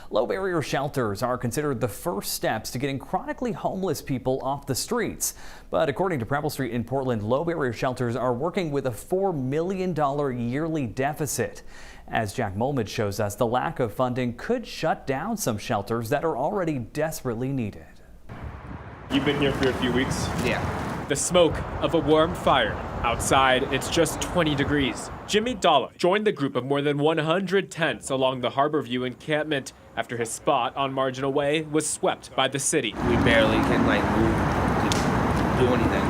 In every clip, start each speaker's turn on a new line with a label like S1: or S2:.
S1: Low barrier shelters are considered the first steps to getting chronically homeless people off the streets. But according to Preble Street in Portland, low barrier shelters are working with a $4 million yearly deficit. As Jack Molmid shows us, the lack of funding could shut down some shelters that are already desperately needed.
S2: You've been here for a few weeks?
S3: Yeah.
S2: The smoke of a warm fire. Outside, it's just 20 degrees. Jimmy Dollar joined the group of more than 100 tents along the Harborview encampment after his spot on Marginal Way was swept by the city.
S3: We barely can move to do anything.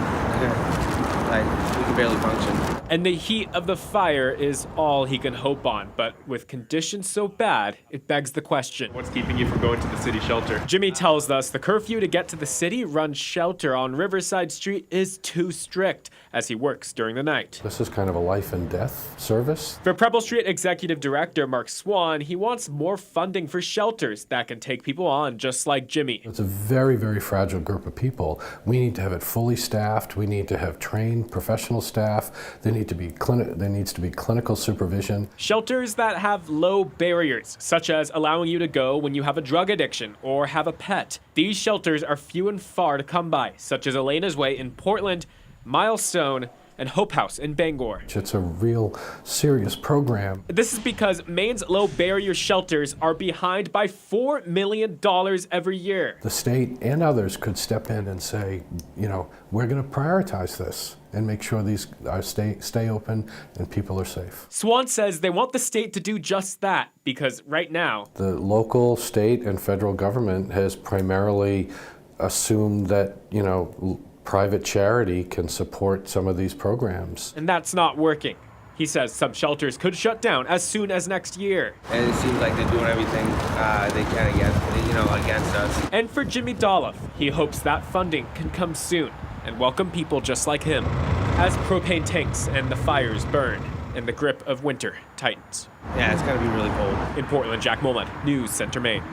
S3: We can barely function.
S2: And the heat of the fire is all he can hope on. But with conditions so bad, it begs the question. What's keeping you from going to the city shelter? Jimmy tells us the curfew to get to the city-run shelter on Riverside Street is too strict as he works during the night.
S4: This is kind of a life and death service.
S2: For Preble Street Executive Director Mark Swan, he wants more funding for shelters that can take people on just like Jimmy.
S4: It's a very, very fragile group of people. We need to have it fully staffed. We need to have trained professional staff. There needs to be clinical supervision.
S2: Shelters that have low barriers, such as allowing you to go when you have a drug addiction or have a pet. These shelters are few and far to come by, such as Elena's Way in Portland, Milestone, and Hope House in Bangor.
S4: It's a real serious program.
S2: This is because Maine's low barrier shelters are behind by $4 million every year.
S4: The state and others could step in and say, you know, we're going to prioritize this and make sure these stay open and people are safe.
S2: Swan says they want the state to do just that because right now,
S4: the local, state, and federal government has primarily assumed that, you know, private charity can support some of these programs.
S2: And that's not working. He says some shelters could shut down as soon as next year.
S3: And it seems like they're doing everything they can against us.
S2: And for Jimmy Dolliff, he hopes that funding can come soon and welcome people just like him as propane tanks and the fires burn and the grip of winter tightens.
S3: Yeah, it's gonna be really cold.
S2: In Portland, Jack Molmid, News Center, Maine.